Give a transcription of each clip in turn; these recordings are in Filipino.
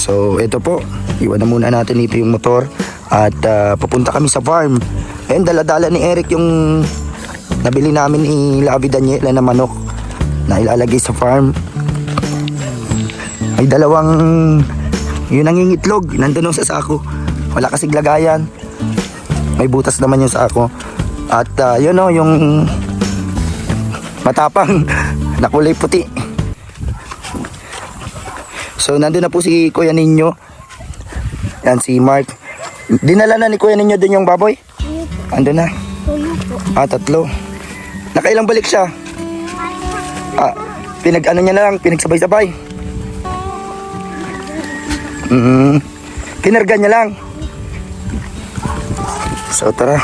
So ito po, iwan na muna natin dito yung motor at pupunta kami sa farm. Ayun, dala-dala ni Eric yung nabili namin ni Lavi Daniela na manok na ilalagay sa farm. May dalawang yung nangingitlog, nandun sa sako. Wala kasing lagayan. May butas naman yung sako. At yun o, yung matapang na kulay puti. So nandun na po si Kuya Ninyo. Yan si Mark. Dinala na ni Kuya Ninyo dun yung baboy? Andun na. Tatlo. Nakailang balik siya? Pinag-ano niya na lang, pinagsabay-sabay. Kinarga niya lang. So tara.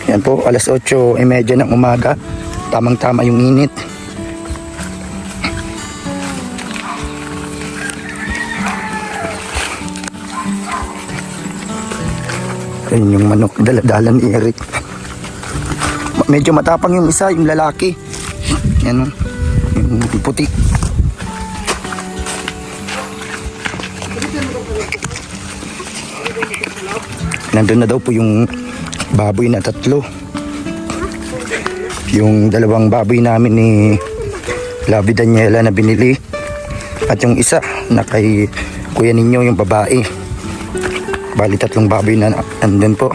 Yan po, alas 8:30 ng umaga. Tamang-tama yung init. Ayun yung manok, dala-dala ni Eric. Medyo matapang yung isa, yung lalaki. Yan, yung puti. Nandun na daw po yung baboy na 3. Yung 2 baboy namin ni Lavi Daniela na binili. At yung isa na kay Kuya Ninyo, yung babae. Bali 3 baboy na andun po.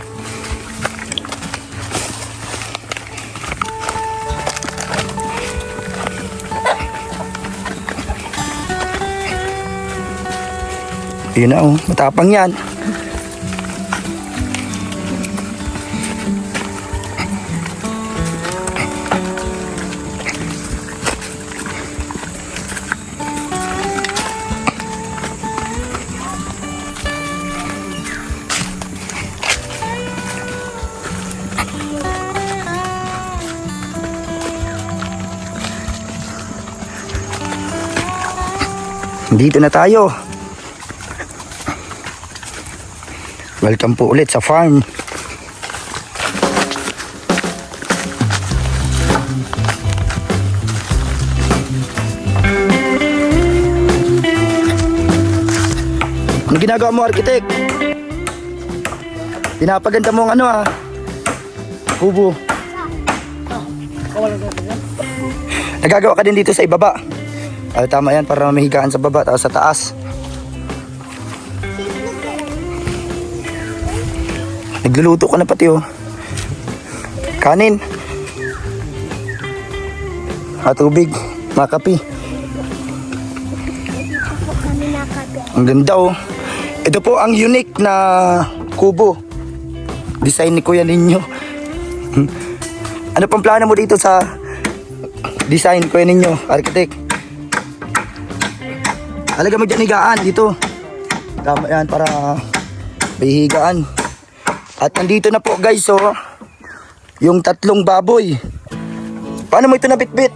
Yun na matapang yan. Dito na tayo. Welcome po ulit sa farm. Ano ginagawa mo, arkitek? Pinapaganda mo ang kubo. Nagagawa ka din dito sa ibaba. Tama yan, para mahigaan sa baba tapos sa taas. Nagluluto ka na pati kanin. Tubig, makapi. Ang ganda Ito po ang unique na kubo. Design ni Kuya Ninyo. Ano pang plano mo dito sa design, Kuya Ninyo, architect? Alaga mo dyan higaan dito. Tama yan para may higaan. At nandito na po guys yung 3 baboy. Paano mo ito nabitbit?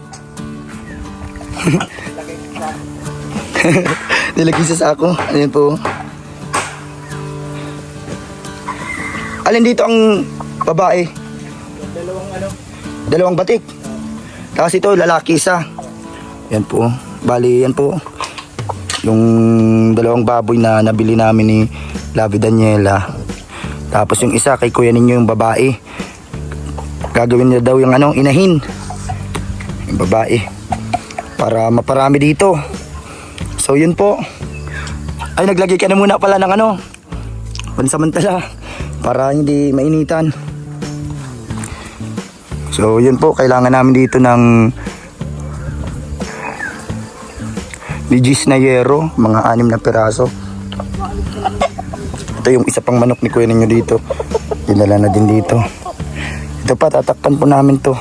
Nilagay sa sako. Ayan po. Alin dito ang babae? 2 batik. Tapos ito lalaki isa. Yan po. Bali yan po. Yung 2 baboy na nabili namin ni Lavi Daniela. Tapos yung isa kay Kuya Ninyo, yung babae. Gagawin niya daw yung inahin. Yung babae. Para maparami dito. So yun po. Ay, naglagay ka na muna pala ng pansamantala. Para hindi mainitan. So yun po, kailangan namin dito ng Nijis na yero, mga 6 na piraso. Ito yung isa pang manok ni Kuya Ninyo dito. Dinala na din dito. Ito pa, tatakpan po namin to.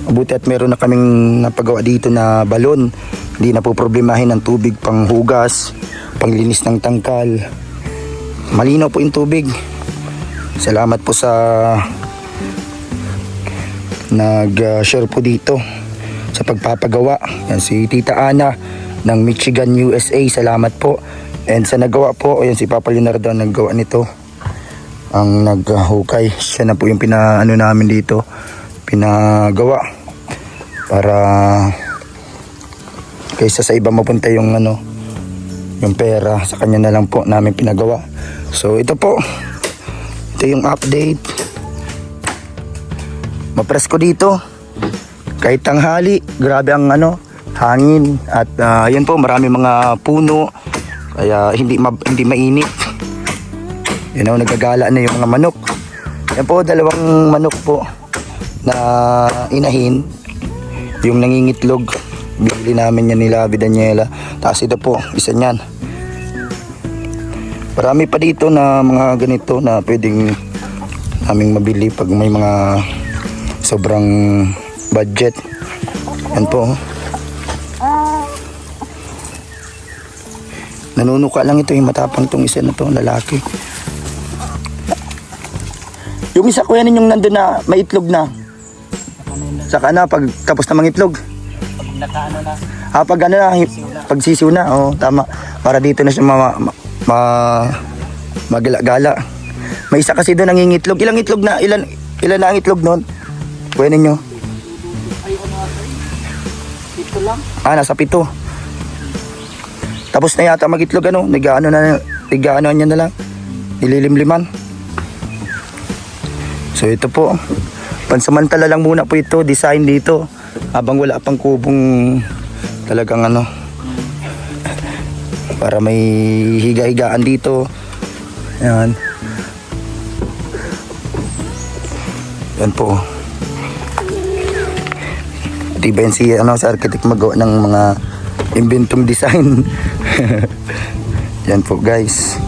Mabuti at meron na kaming napagawa dito na balon. Hindi na po problemahin ng tubig pang hugas, panglinis ng tangkal. Malinaw po yung tubig. Salamat po sa nag-share po dito sa pagpapagawa. Yan si Tita Ana ng Michigan, USA. Salamat po. And sa nagawa po, ayan si Papa Leonardo ang naggawa nito. ang naghukay. Siya na po yung pinaano namin dito, pinagawa para kaysa sa iba mapunta yung ano, yung pera, sa kanya na lang po namin pinagawa. So ito po, ito yung update. Mapresko dito kahit tanghali, grabe ang ano, hangin at yan po, marami mga puno kaya hindi mainit. You know, nagagala na yung mga manok. Yan po, dalawang manok po na inahin, yung nangingitlog, bibili namin yan ni Lavi Daniela. Tapos ito po, isa niyan. Marami pa dito na mga ganito na pwedeng naming mabili pag may mga sobrang budget. Yan po. Nanunuka lang ito, yung matapang tong isa na to, lalaki. Yung isa kuya ninyong nandun na may itlog na. Saka na pag tapos na mangitlog. Nakaano na. Pag ano na, pag sisiw na. Oo, tama. Para dito na siya magala-gala. May isa kasi doon nangingitlog. Ilang itlog na? Ilan na ang itlog noon? Kuya ninyo? Ay, ano ata? Ito lang. Nasa 7. Tapos na yata magitlog ano, nag-ano niya na lang. Nililimliman. So ito po. Pansamantala lang muna po ito, design dito. Habang wala pang kubong talagang ano. Para may higa-higaan dito. Yan. Yan po. Di ba yan si architect magawa ng mga inventong design. Yan po guys.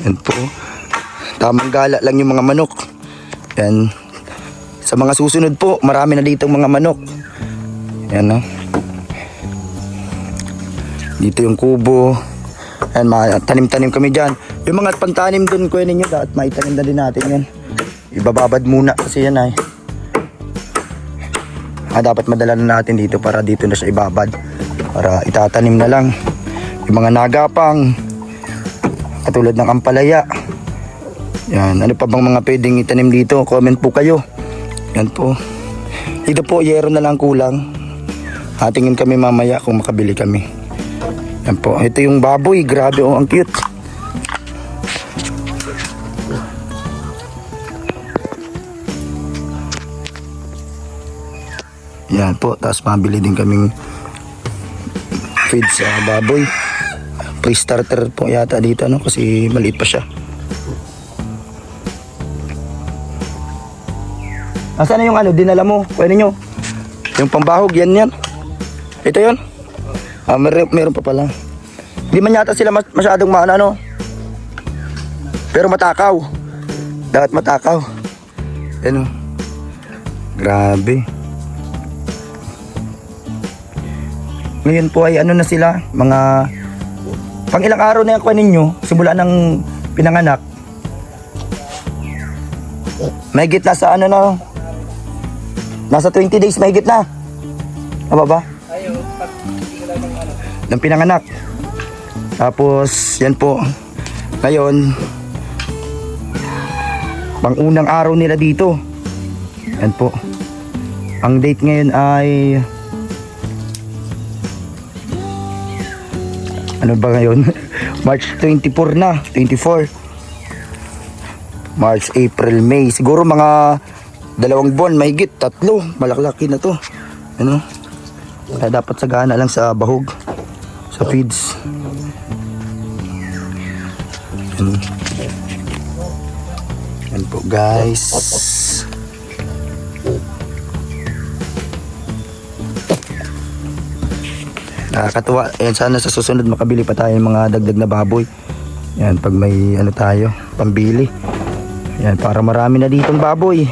Yan po. Tamang gala lang yung mga manok. Yan. Sa mga susunod po, marami na dito mga manok. Yan no. Dito yung kubo. Yan, tanim-tanim kami dyan. Yung mga pantanim dun, kuya ninyo, dapat maitanim na din natin yan. Ibababad muna kasi yan ay. Dapat madala na natin dito para dito na siya ibabad. Para itatanim na lang. Yung mga nagapang, katulad ng ampalaya. Yan, ano pa bang mga pwedeng itanim dito? Comment po kayo. Yan po. Dito po, yero na lang kulang. Tingin kami mamaya kung makabili kami. Yan po, ito yung baboy. Grabe, ang cute. Yan po, tapos mabili din kaming feed sa baboy. Pre-starter po yata dito, no? Kasi maliit pa siya. Nasaan na yung ano, dinala mo? Pwede nyo? Yung pambahog, yan. Ito yun? Meron pa pala. Hindi man yata sila masyadong ano. Pero matakaw. Dapat matakaw. Yan o. Grabe. Ngayon po ay ano na sila, mga pang ilang araw na yung kuha ninyo, simula ng pinanganak. May gitna sa ano na, nasa 20 days may gitna. Ano ba? Ayaw, pag hindi ko lang ng ano. Ng pinanganak. Tapos, yan po. Ngayon, pang unang araw nila dito. Yan po. Ang date ngayon ay ano ba ngayon? March 24 na, 24. March, April, May. Siguro mga 2 buwan, mahigit, 3. Malaklaki na to. Ano? Kaya dapat sagana lang sa bahog. Sa feeds. Yan po guys. Nakakatuwa. Ayan, sana sa susunod makabili pa tayo ng mga dagdag na baboy. Yan, pag may ano tayo, pambili. Yan, para marami na ditong baboy.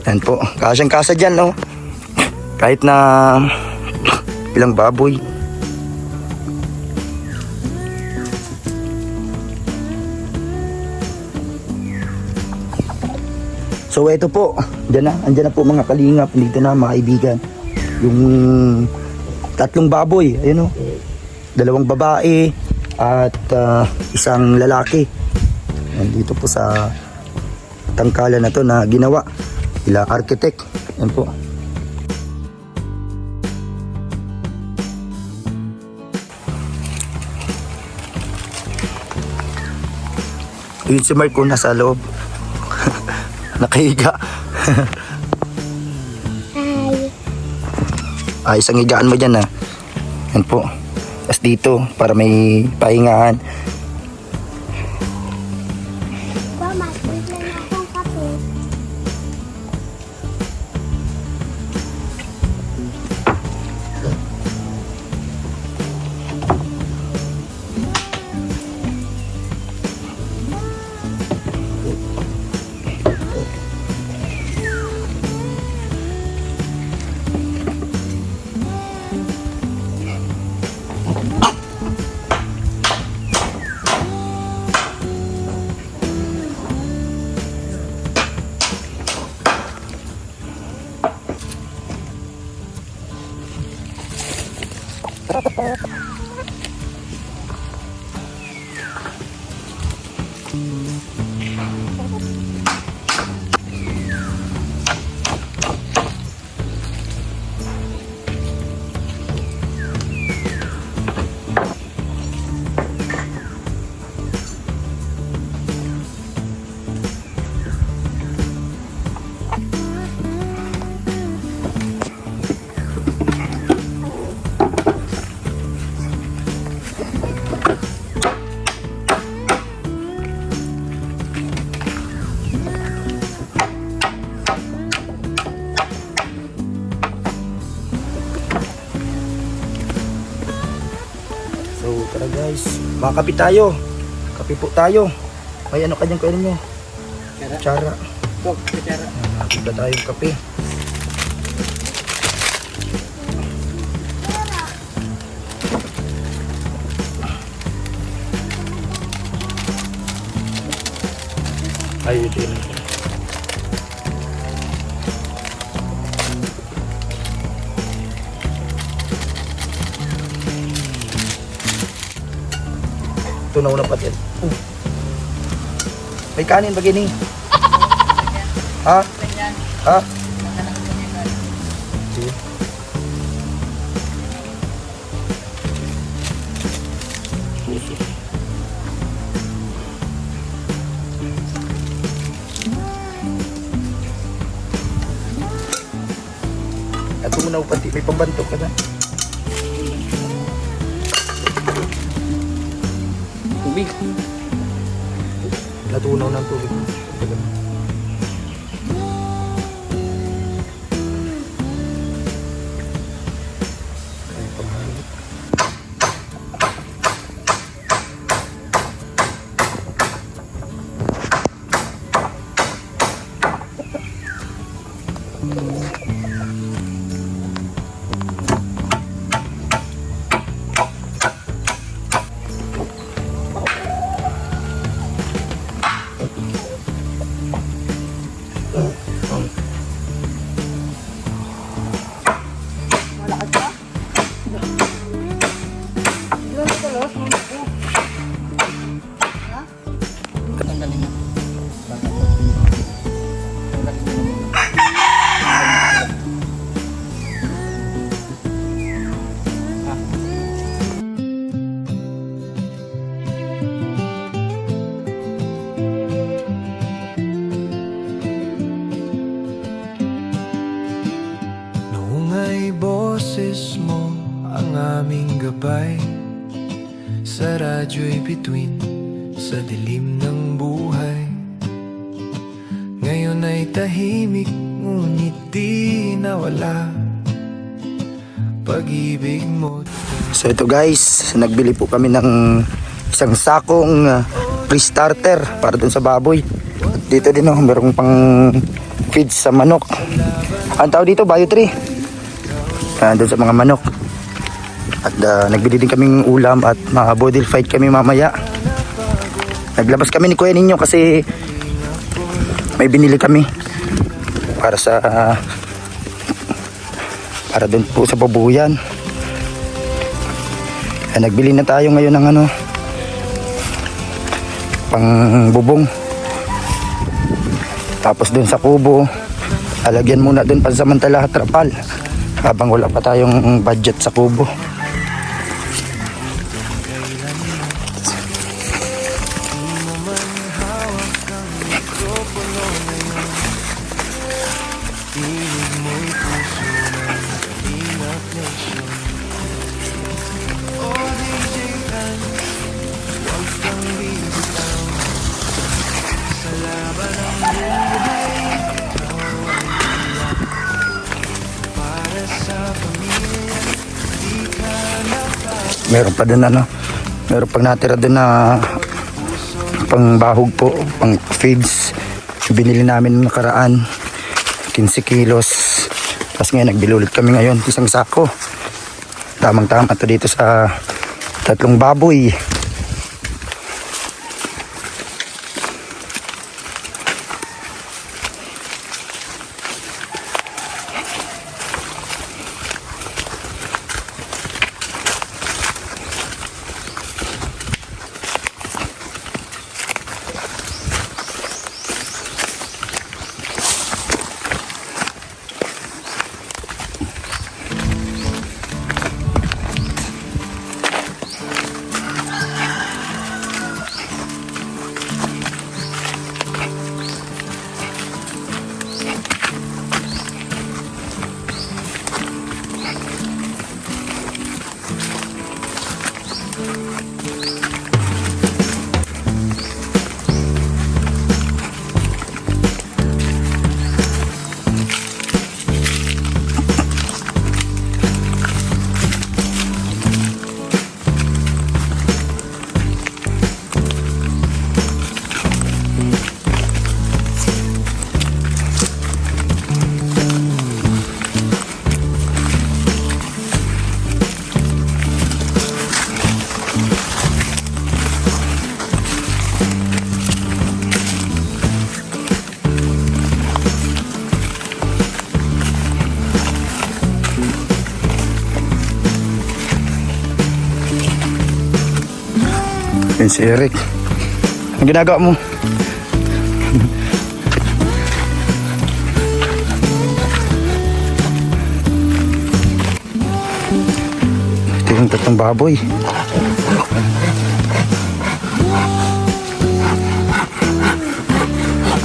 Yan po, kasyang-kasa dyan, no? Kahit na ilang baboy. So ito po, andyan na po mga kalingap, dito na mga kaibigan. Yung 3 baboy, ayun o. 2 babae at isang lalaki. Dito po sa tangkalan na to na ginawa ila architect. Yan po. Yun si Mark ko nasa loob. Nakahiga. Ayos ang higaan mo dyan, ha. Yan po. Tapos dito, para may pahingaan. Mama, wait lang akong kape. So tara guys, makakape tayo. Kape po tayo. May ano kanyang kainin nyo? Kutsara. Kutsara. Nakita tayong kape. Ayun din. Tunaw na pati. May kanin ba gini? Ha? Ha? Sige. At tunaw pati. May pambantok ka na. Tubig. Natunaw ng tubig. boses mo ang aming gabay. Sa radyo'y bituin sa dilim ng buhay. Ngayon ay tahimik, ngunit di nawala pag-ibig mo. So ito guys, nagbili po kami ng isang sakong pre-starter para dun sa baboy. Dito din merong pang feed sa manok. Ang tawag dito, bio tree. Dun sa mga manok. At nagbili din kaming ulam at mga bottle fight kami mamaya. Naglabas kami ni Kuya Ninyo kasi may binili kami. para doon po sa babuyan. Nagbili na tayo ngayon ng pang bubong. Tapos doon sa kubo, alagyan muna doon pansamantala trapal habang wala pa tayong budget sa kubo. Meron pa doon meron pang natira doon na pang bahog po, pang feeds. Binili namin noong nakaraan 15 kilos. Tapos ngayon nagbilulit kami ngayon isang sako. Tamang tama to dito sa 3 baboy. Yan si Eric. Ang ginagawa mo? Ito yung 3 baboy.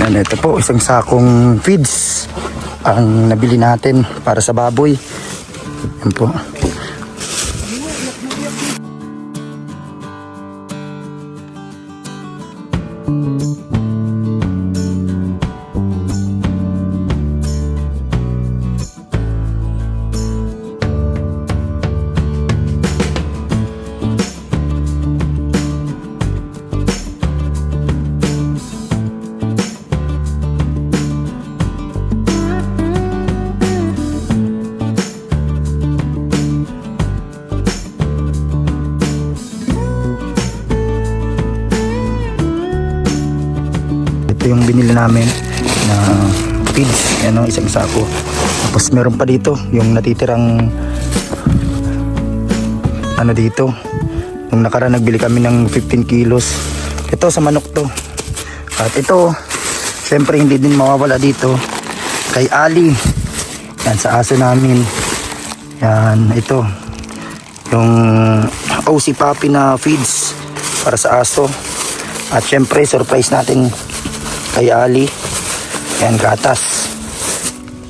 Yan, ito po, isang sakong feeds ang nabili natin para sa baboy. Yan po. Yung binili namin na feeds, isang sako. Tapos meron pa dito yung natitirang dito. Nung nakaraan nagbili kami ng 15 kilos. Ito sa manok to. At ito, syempre hindi din mawawala dito kay Ali. Yan sa aso namin. Yan, ito. Yung OC Puppy na feeds para sa aso. At syempre surprise natin kay Ali. Yan, gatas.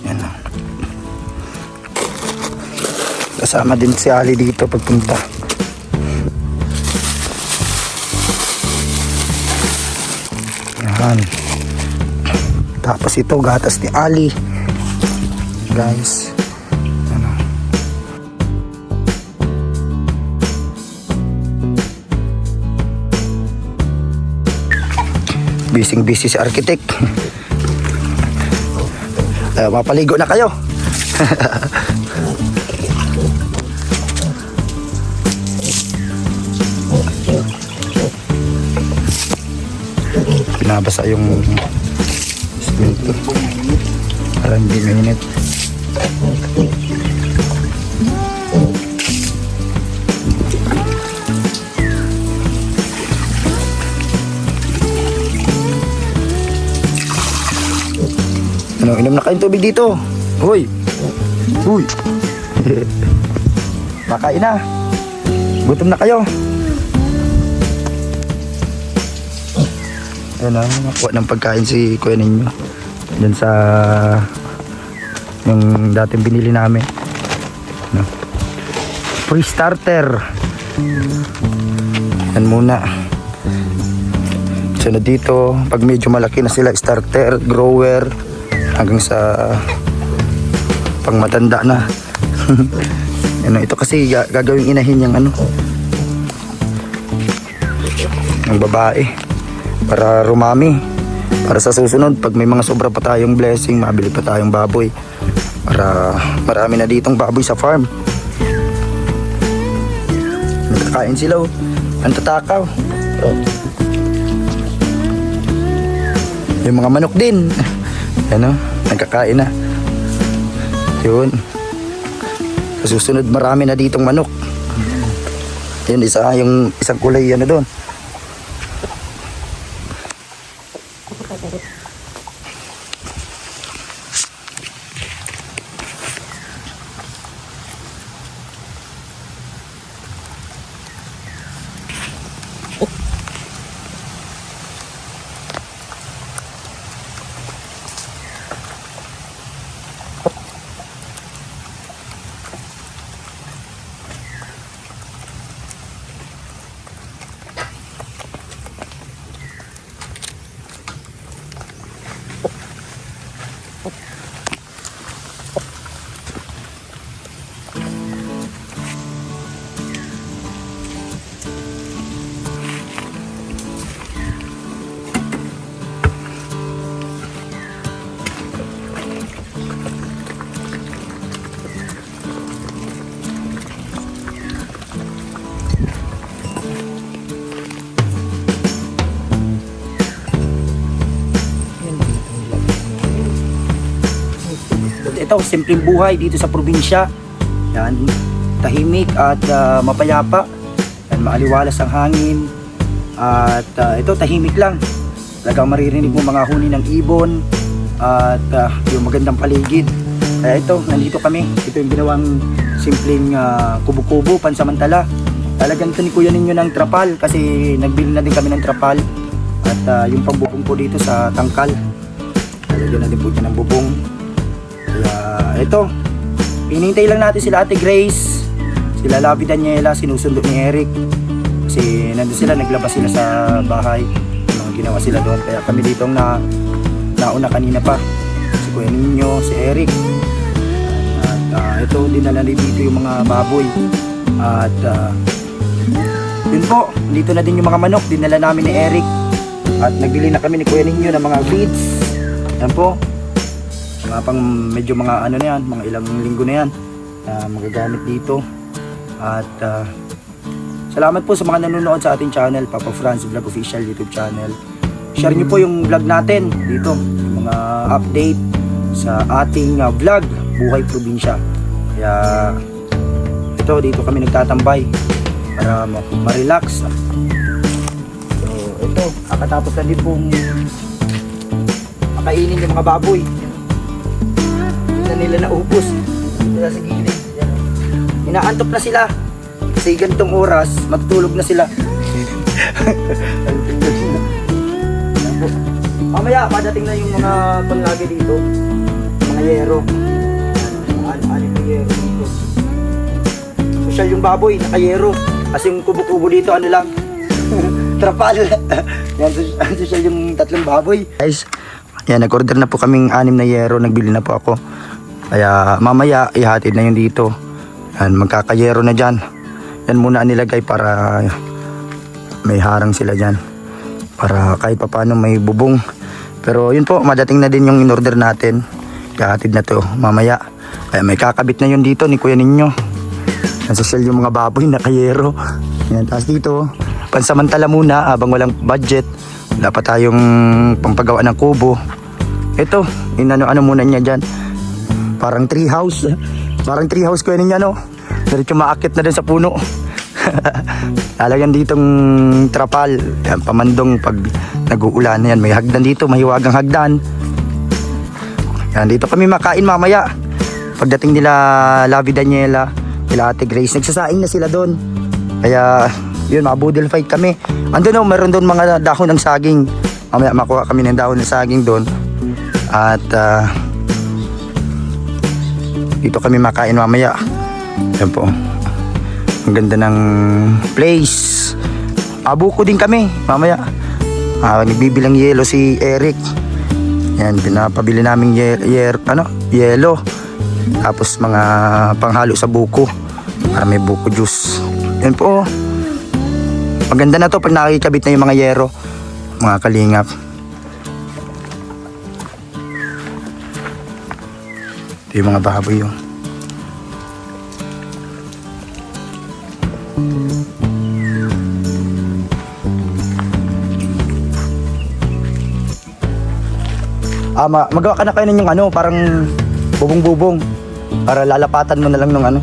Yan. Kasama din si Ali dito pagpunta. Yan. Tapos ito, gatas ni Ali. Guys. Busy si architect. Mapaligo na kayo. Pinabasa yung simento. Para hindi mainit. Ano, inom na kayong tubig dito. Hoy! Uy! Makain na. Gutom na kayo. Ayan na, nakuha ng pagkain si kuya ninyo. Diyan sa yung dating binili namin. No. Free starter. Yan muna. Sunod dito, pag medyo malaki na sila, starter, grower, hanggang sa pang matanda na. Ano, ito kasi gagawing inahin yung ano, yung babae, para rumami, para sa susunod pag may mga sobra pa tayong blessing, mabili pa tayong baboy, para marami na ditong baboy sa farm. Nagkakain sila, oh. Ang tatakaw. Yung mga manok din, ano, nagkakain na. Yun. Sa susunod marami na ditong manok. Yun, yung isang kulay ano doon. Ito, simpleng buhay dito sa probinsya. Yan, tahimik at mapayapa. Yan, maaliwalas ang hangin. At ito, tahimik lang. Talagang maririnig mo mga huni ng ibon at yung magandang paligid. Kaya ito, nandito kami. Ito yung ginawang simpleng kubo-kubo, pansamantala. Talagang ito ni kuya ninyo ng trapal kasi nagbili na din kami ng trapal. At yung pambubong po dito sa tangkal. Talagyan na din po dyan ng bubong. Kaya ito, hinihintay lang natin sila Ate Grace, sila Lavi Daniela, sinusundo ni Eric. Kasi nandun sila, naglabas sila sa bahay. Mga ginawa sila doon. Kaya kami dito ang nauna kanina pa. Si Kuya Ninyo, si Eric. At ito, dinala rin dito yung mga baboy. At yun po, dito na din yung mga manok, dinala namin ni Eric. At nagbili na kami ni Kuya Ninyo ng mga feeds. Yan po. Mga pang medyo mga ano na yan, mga ilang linggo na yan magagamit dito. At salamat po sa mga nanonood sa ating channel, Papa Franz Vlog Official YouTube channel. Share nyo po yung vlog natin dito, yung mga update sa ating vlog, Buhay Probinsya. Kaya ito, dito kami nagtatambay para ma-relax. So ito, kakatapos na din pong makainin yung mga baboy. Na nila naubos sila sa gilid. Inaantok na sila kasi ganitong oras matutulog na sila. Mamaya padating na yung mga panlagi dito, mga yero, anim na yero dito. Social yung baboy, nakayero. Kasi yung kubo-kubo dito ano lang trapal. Yan, social yung tatlong baboy. Guys, yan, nag-order na po kaming 6 na yero, nagbili na po ako. Kaya mamaya ihatid na yun dito. Yan, magkakayero na dyan. Yan muna nilagay para may harang sila dyan. Para kahit pa paano may bubong. Pero yun po, madating na din yung in-order natin. Ihatid na to mamaya. Kaya may kakabit na yun dito ni Kuya Ninyo. Nasosyal yung mga baboy na kayero. Yan, tapos dito, pansamantala muna habang walang budget. Wala pa tayong pampagawa ng kubo. ito, inano-ano muna niya dyan. Parang tree house. Parang tree house ko yun niya, no? Diretso maakit na din sa puno. Lalagyan ditong trapal. Yan, pamandong pag nag-uulan. Yan, may hagdan dito, mahiwagang hagdan. Yan, dito kami makain mamaya. Pagdating nila Lavi Daniela, nila Ate Grace, nagsasaing na sila doon. Kaya, yun, mabudel fight kami. Andun, meron doon mga dahon ng saging. Mamaya makuha kami ng dahon ng saging doon. At dito kami makain mamaya. Yan po. Ang ganda ng place. Abuko din kami mamaya. Nagbibilang yelo si Eric. Yan, pinapabili namin yelo. Tapos mga panghalo sa buko. Para may buko juice. Yan po. Maganda na to pag nakikabit na yung mga yero. Mga kalingap. Ito yung mga baboy yun. Magawa ka na kayo ng yung parang bubong-bubong. Para lalapatan mo na lang ng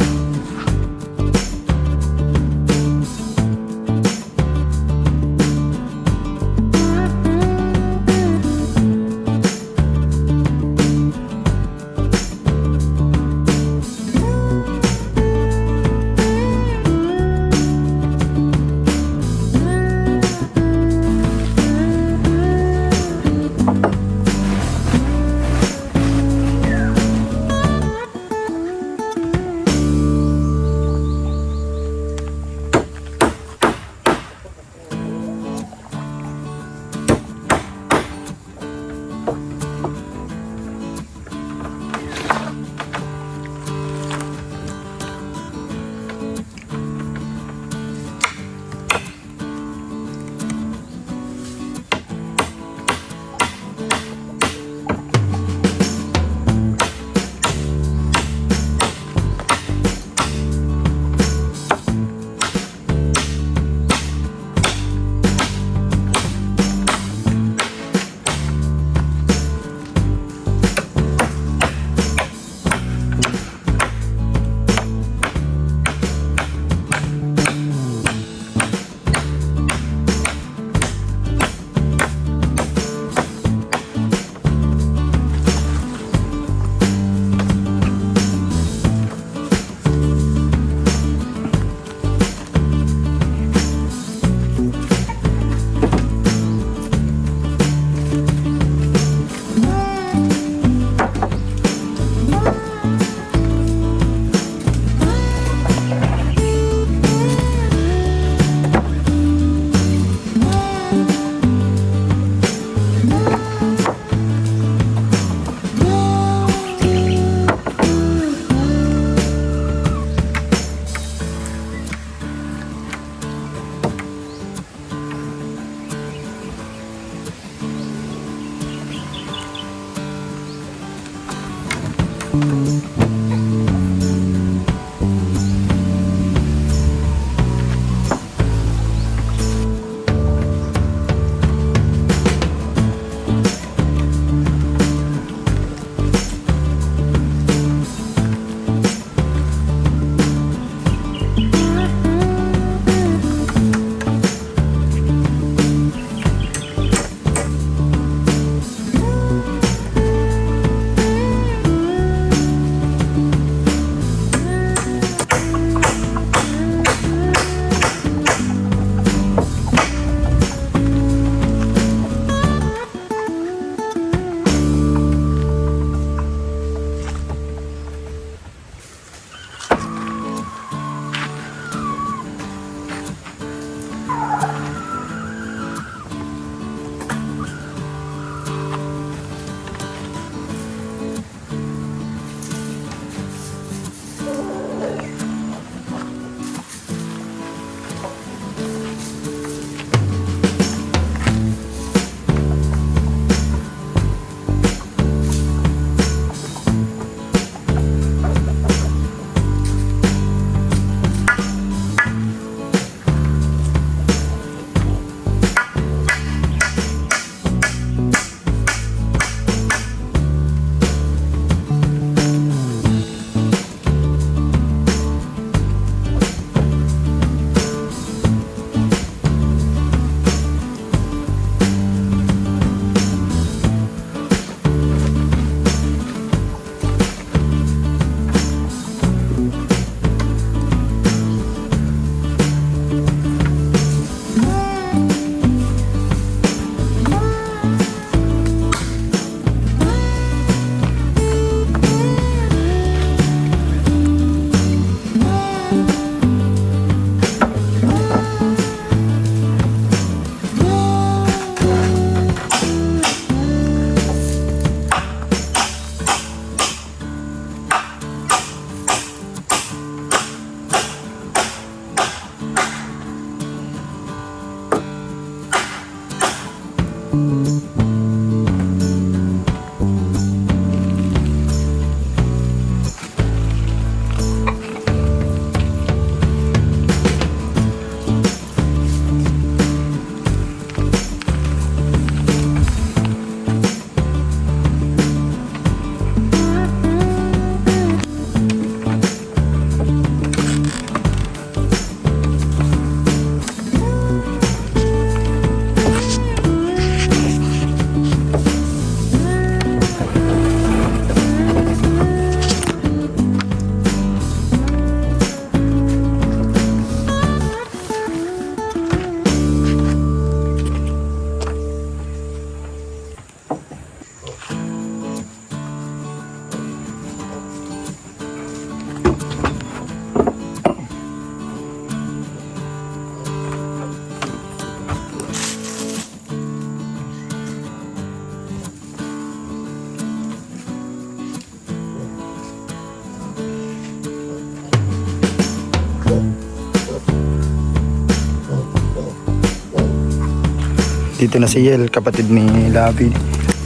Dito na si Yel, kapatid ni Lavi.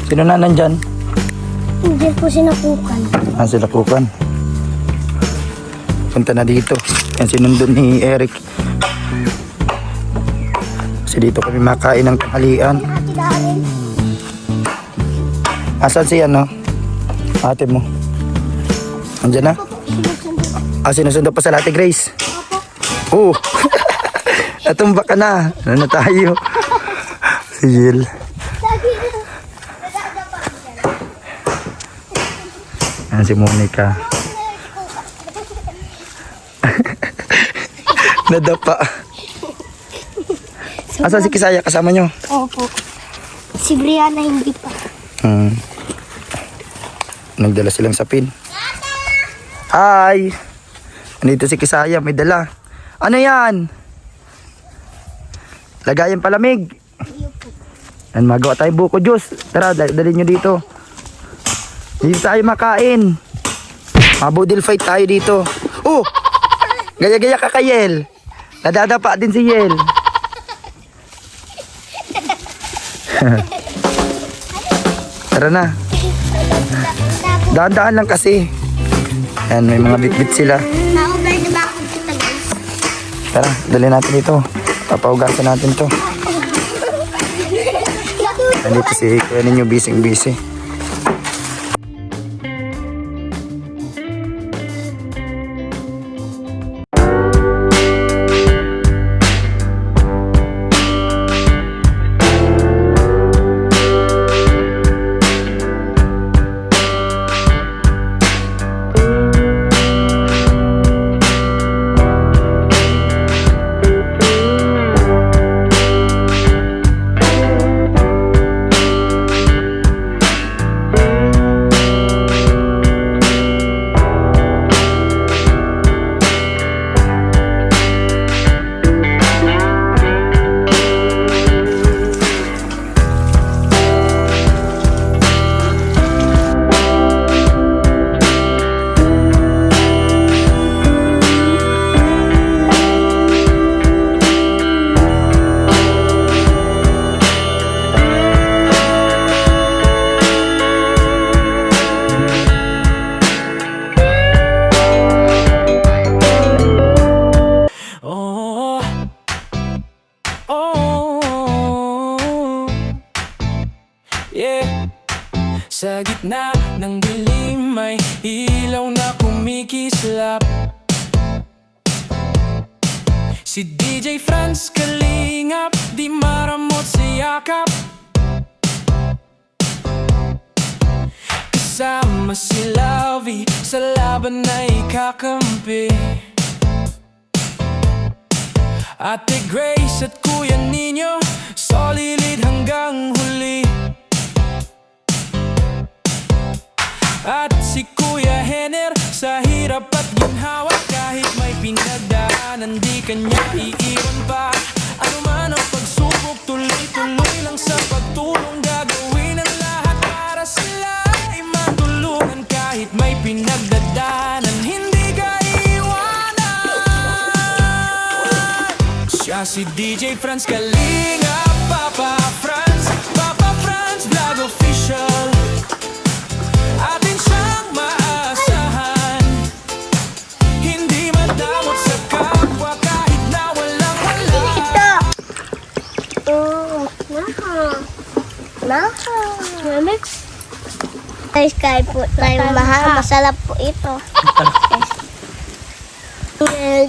Sino na nandyan? Hindi po sinakukan. Sila Kukan. Punta na dito. Yan sinundo ni Eric. Kasi dito kami makain ng tanghalian. Ate Darin. Asan siya, no? Ate mo. Andyan na? Sinusundo pa sa Ate Grace. Oo. Natumba ka na. Ano na tayo? Si Jill. Ayan si Monica. Nadapa. Asan si Kisaya kasama nyo? Opo. Si Brianna hindi pa. Nagdala silang sapin. Hi! Nandito si Kisaya, may dala. Ano yan? Lagayan palamig. Yan, magawa tayo buko juice. Tara, dalhin nyo dito. Dito tayo makain. Mabudil fight tayo dito. Oh! Gaya-gaya ka kay Yel. Nadadapa din si Yel. Tara na. Daan-daan lang kasi. Yan, may mga bit-bit sila. Naubar na ba ako dito, guys? Tara, dali natin ito. Papahugasan natin to. Nandito si Kuya ninyo, busy. Sa gitna ng dilim may ilaw na kumikislap. Si DJ Franz kalingap, di maramot sa yakap. Kasama si Lavi, sa laban na ikakampi. Ate Grace at Kuya Nino, solid hanggang huli. At si Kuya Henner, sa hirap at ginhawa, kahit may pinagdaanan, di kanya iiwan pa. Ano man ang pagsubok, tuloy-tuloy lang sa pagtulong. Gagawin ang lahat para sila ay matulungan. Kahit may pinagdadaanan, hindi ka iwanan. Siya si DJ Franz Kalinga, Papa Franz Vlog Official. Atin siyang maasahan, hindi madamot sa kapwa kahit na walang-wala. Maha. Guys, kain po tayo maha. Masarap po ito.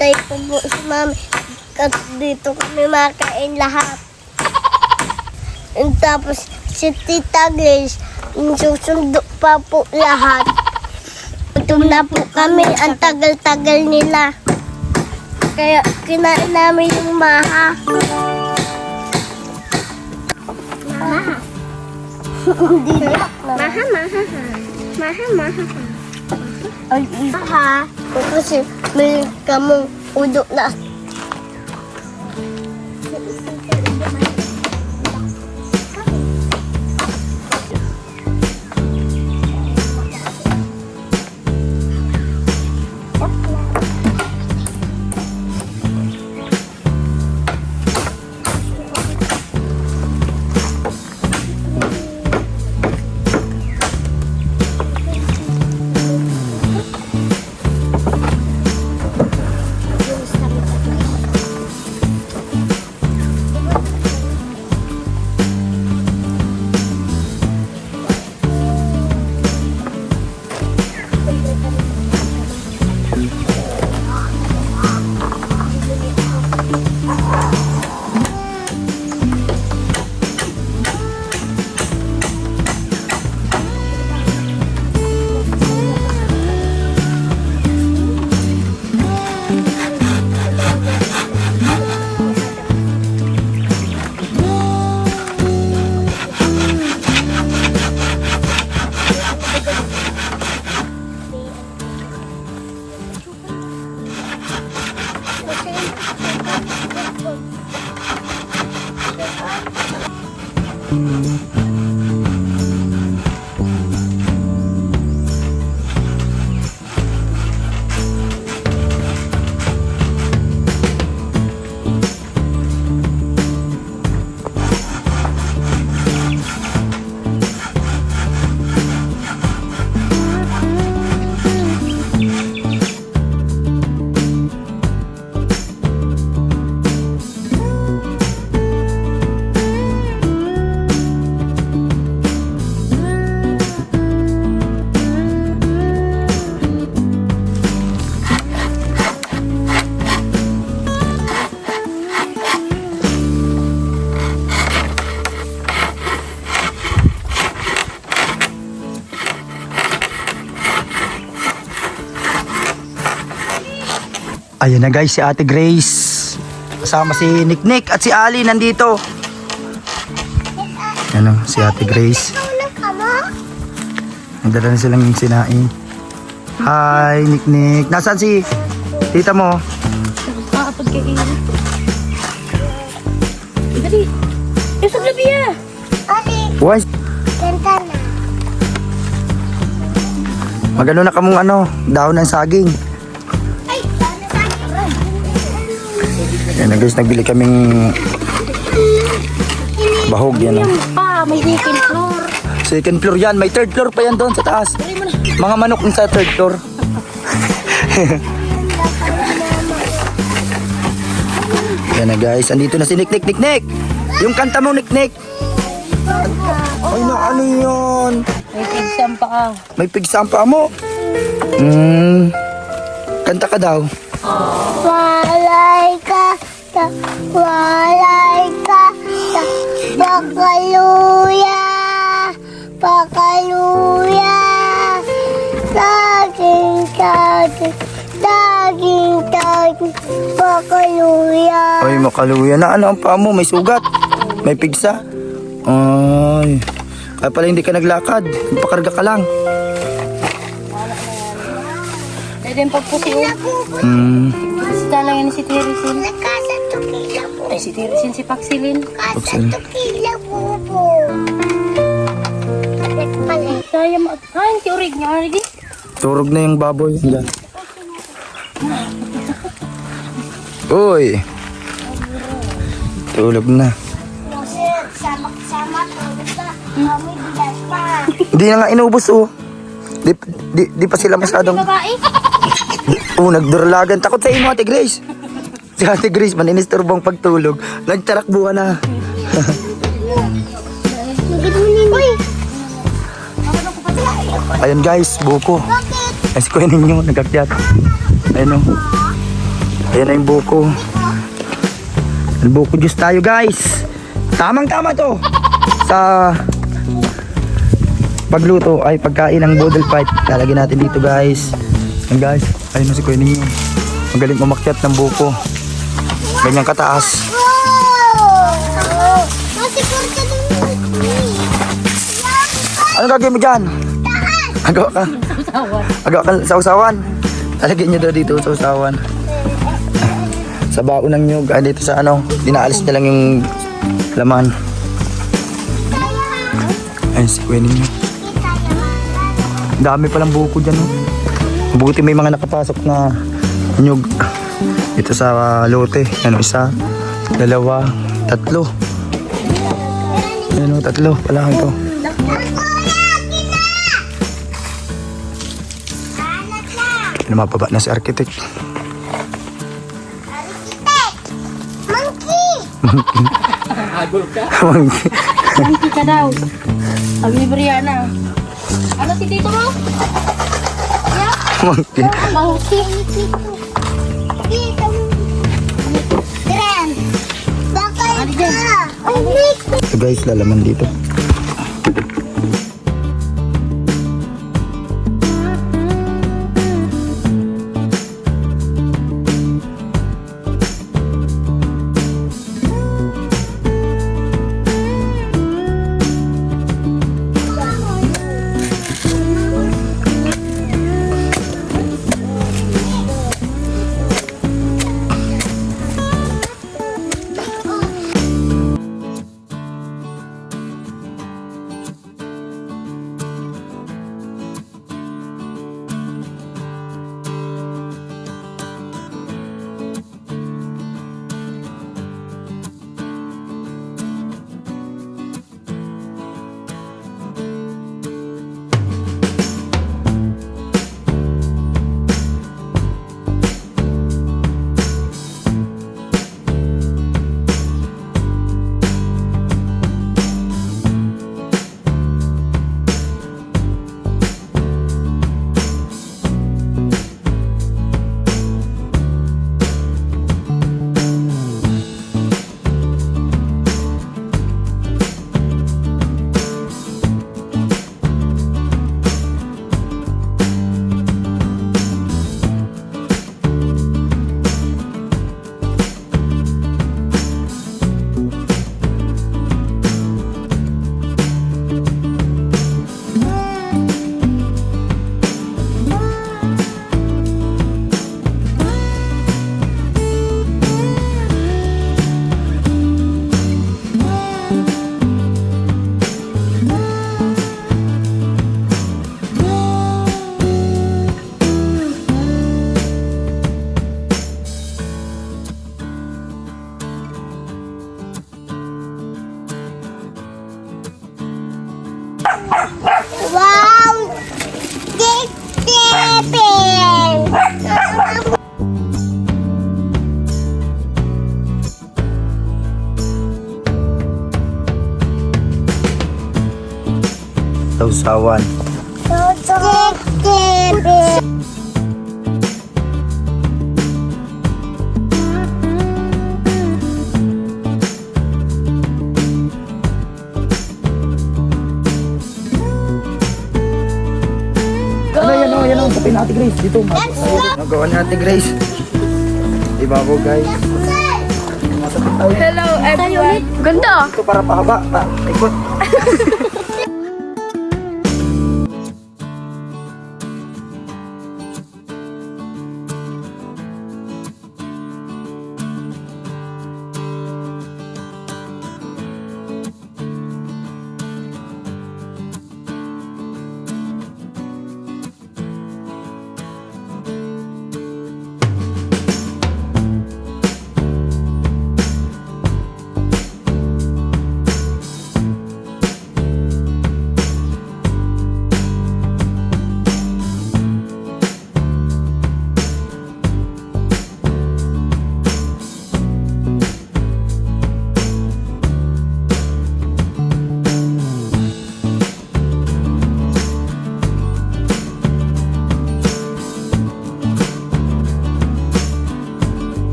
Tayo po si Mami. Kasi dito kami makain lahat. Tapos si Tita Grace, susundo pa po lahat. Gutom na po kami, ang tagal-tagal nila. Kaya kinain namin yung maha. Maha. Maha. Ay, maha. Kasi may kamong udo na. Ayan na guys, si Ate Grace. Kasama si Nick at si Ali nandito. Ano, si Ate Grace. Tulog ka mo? Nagdala na silang sinaing. Hi, Nick. Nasaan si tita mo? Nakakapag kainin. Dali. Yung sa gabi ah. Ali, Why? ganda na. Magano na kamong dahon ng saging. Ay, sana tayo. Ayan na guys, nagbili kaming bahog yan. May second floor. Second floor yan, may third floor pa yan doon sa taas. Mga manok yung sa third floor. Yan na guys, andito na si Nick. Yung kanta mo, Nick. Ay na, ano yun? May exam pa ka. May pigsampa mo. Kanta ka daw. Walay ka, walay ka, pakaluya, pakaluya, daging, pakaluya. Ay, makaluya na. Ano ang paa mo? May sugat. May pigsa. Ay. Kaya pala hindi ka naglakad. Pakarga ka lang. Pwede yung pagpusiw. Basta lang yan si Tirisin. Nakasa tukila po, Ay, si Tirisin si Paksilin. kasa tukila po. Pala. Saya mo. Ay, si Orig nga. Orig. Turog na yung baboy. Yan. Uy. Tulog na. Sama-sama tulog ka. Kami bilas pa. Hindi na nga inubos Di pa sila masyadong... Babae. Nagduralagan. Takot sa imo, Ate Grace. Si Ate Grace, maninisturbong pagtulog. Nagtarakbuhan na. Uy! Ayan guys, buko. Bakit? Ay, si Kuya ninyo, nagakyat. Ayan o. Ayan na yung buko. Buko juice tayo guys. Tamang-tama to. Sa pagluto ay pagkain ng boodle fight. Lalagyan natin dito guys. Ayan guys, ayun na si Kuya ninyo. Magaling umakyat ng buko. Ganyan kataas. Wow! Masipur ka dun. Ano gagawin mo dyan? Agawa ka. Agawa ka sa usawan. Lalagyan nyo daw dito sa usawan. Sa baon ng nyug. Ay, dito sa dinaalis na lang yung laman. Ayun si Kuya ninyo. Dami palang buko dyan. Buti may mga nakapasok na nyug. Ito sa lote. Isa, dalawa, tatlo. Tatlo pala ito. Lumababa na si architect. Monkey! Monkey. Hindi ka daw. Ang ni Brianna. Ano si Tito mo? Monkey. Monkey! Dito. Tren! Bakal ka! Ay, Nick! So guys, lalaman dito. sausawan. Yan o, sabihin natin Grace, dito. Nagawa ni Ate Grace. Diba po guys? Hello everyone. Ganda. Ito para pahaba, ikot.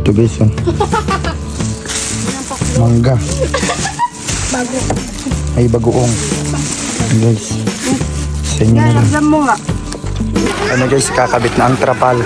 Ito guys, oh. Mangga. Ay, bagoong. Guys, sa inyo na lang. Alam mo nga. Ano guys, kakabit na ang trapal.